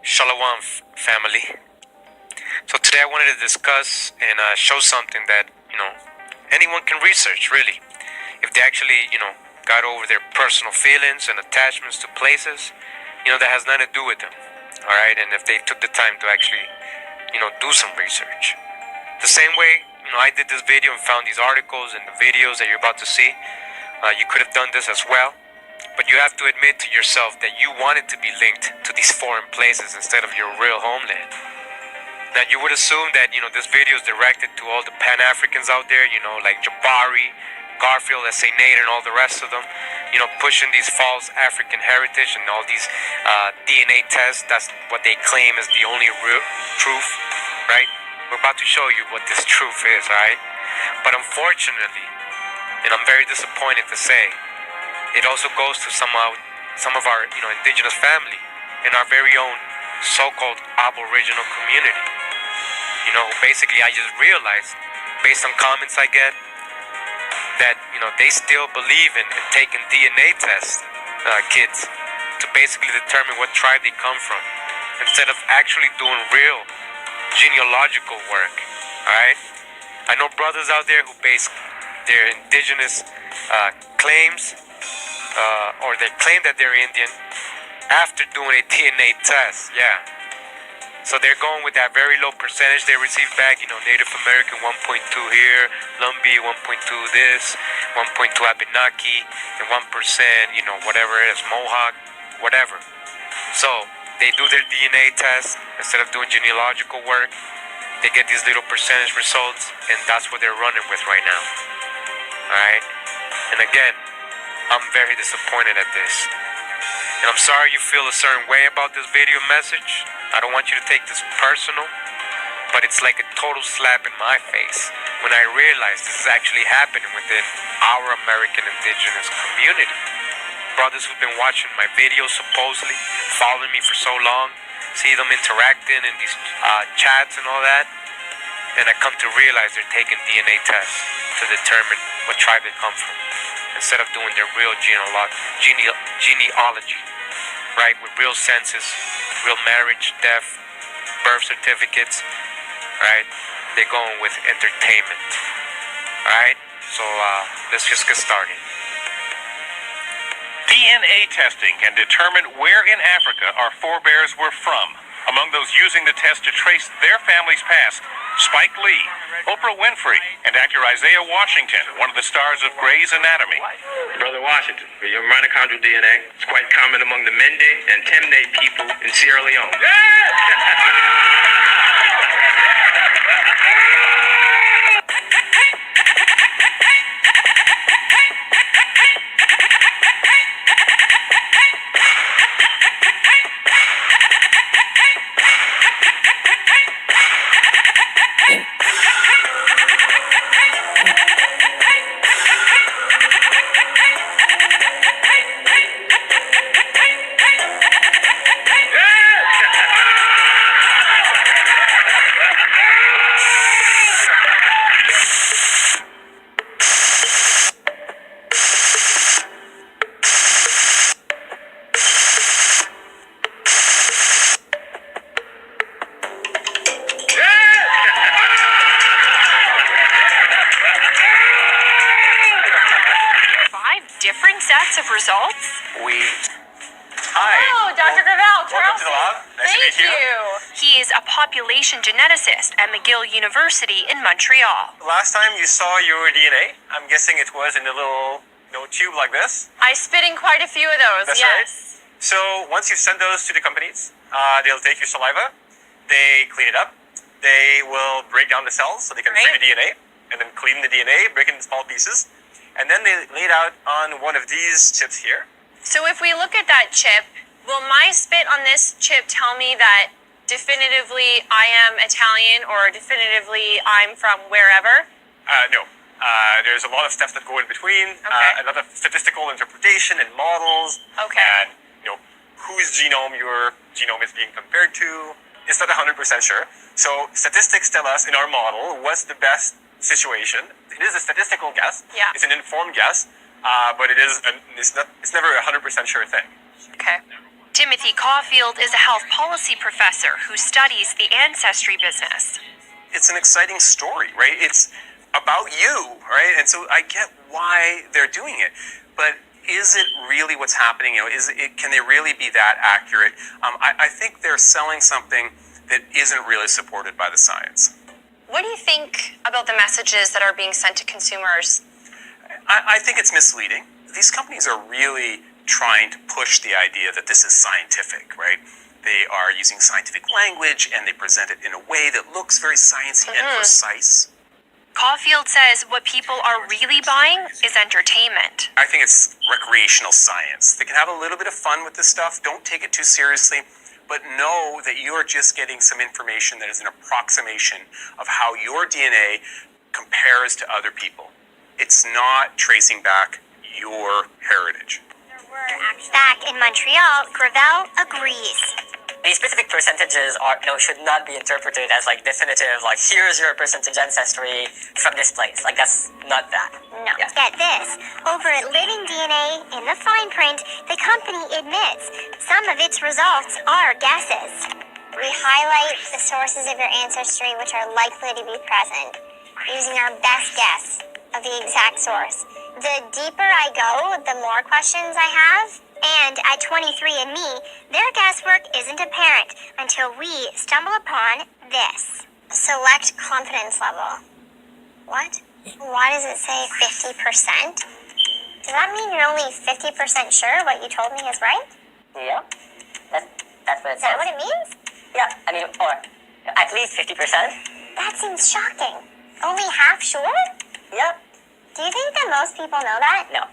Shalom family. So today I wanted to discuss and show something that, anyone can research really. If they actually, got over their personal feelings and attachments to places, that has nothing to do with them. Alright, and if they took the time to actually, do some research. The same way, I did this video and found these articles and the videos that you're about to see. You could have done this as well. But you have to admit to yourself that you wanted to be linked to these foreign places instead of your real homeland. Now you would assume that, this video is directed to all the Pan-Africans out there, like Jabari, Garfield, S.A. Nader, and all the rest of them, pushing these false African heritage and all these DNA tests. That's what they claim is the only real truth, right? We're about to show you what this truth is, right? But unfortunately, and I'm very disappointed to say, it also goes to some of our indigenous family in our very own so-called aboriginal community. Basically I just realized, based on comments I get, that they still believe in taking DNA tests, kids, to basically determine what tribe they come from, instead of actually doing real genealogical work. Alright? I know brothers out there who base their indigenous claims, or they claim that they're Indian after doing a DNA test. Yeah. So they're going with that very low percentage they receive back. Native American 1.2 here, Lumbee 1.2 this, 1.2 Abenaki, and 1%, whatever it is, Mohawk, whatever. So they do their DNA test instead of doing genealogical work. They get these little percentage results, and that's what they're running with right now. Alright? And again, I'm very disappointed at this. And I'm sorry you feel a certain way about this video message. I don't want you to take this personal, but it's like a total slap in my face when I realize this is actually happening within our American indigenous community. Brothers who've been watching my videos, supposedly following me for so long, see them interacting in these chats and all that, and I come to realize they're taking DNA tests to determine what tribe they come from, instead of doing their real genealogy, right, with real census, real marriage, death, birth certificates, right? They're going with entertainment, alright? So let's just get started. DNA testing can determine where in Africa our forebears were from. Among those using the test to trace their family's past, Spike Lee, Oprah Winfrey, and actor Isaiah Washington, one of the stars of Grey's Anatomy. Brother Washington, your mitochondrial DNA is quite common among the Mende and Temne people in Sierra Leone. Different sets of results? Hi. Hello, Dr. Gravel. Welcome to the lab. Nice to meet you. He is a population geneticist at McGill University in Montreal. Last time you saw your DNA, I'm guessing it was in a little tube like this. I spit in quite a few of those, That's yes. right. So once you send those to the companies, they'll take your saliva, they clean it up, they will break down the cells so they can free the DNA, and then clean the DNA, break it into small pieces, and then they lay it out on one of these chips here. So if we look at that chip, will my spit on this chip tell me that definitively I am Italian or definitively I'm from wherever? No. There's a lot of steps that go in between. Okay. A lot of statistical interpretation and models. Okay. And whose genome your genome is being compared to. It's not 100% sure. So statistics tell us in our model what's the best situation. It is a statistical guess. Yeah. It's an informed guess, but it's never a 100% sure thing. Okay. Timothy Caulfield is a health policy professor who studies the Ancestry business. It's an exciting story, right? It's about you, right? And so I get why they're doing it, but is it really what's happening? Can they really be that accurate? I think they're selling something that isn't really supported by the science. What do you think about the messages that are being sent to consumers? I think it's misleading. These companies are really trying to push the idea that this is scientific, right? They are using scientific language and they present it in a way that looks very sciencey and precise. Caulfield says what people are really buying is entertainment. I think it's recreational science. They can have a little bit of fun with this stuff. Don't take it too seriously, but know that you are just getting some information that is an approximation of how your DNA compares to other people. It's not tracing back your heritage. Back in Montreal, Gravel agrees. These specific percentages should not be interpreted as definitive, here's your percentage ancestry from this place. That's not that. No. Yeah. Get this. Over at Living DNA, in the fine print, the company admits some of its results are guesses. We highlight the sources of your ancestry which are likely to be present, using our best guess of the exact source. The deeper I go, the more questions I have. And at 23andMe, their guesswork isn't apparent until we stumble upon this. Select confidence level. What? Why does it say 50%? Does that mean you're only 50% sure what you told me is right? Yeah. That's what it Is that says. what it means? Yeah, or at least 50%. That seems shocking. Only half sure? Yep. Do you think that most people know that? No.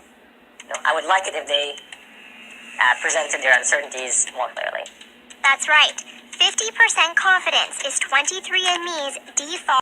I would like it if they presented their uncertainties more clearly. That's right. 50% confidence is 23andMe's default.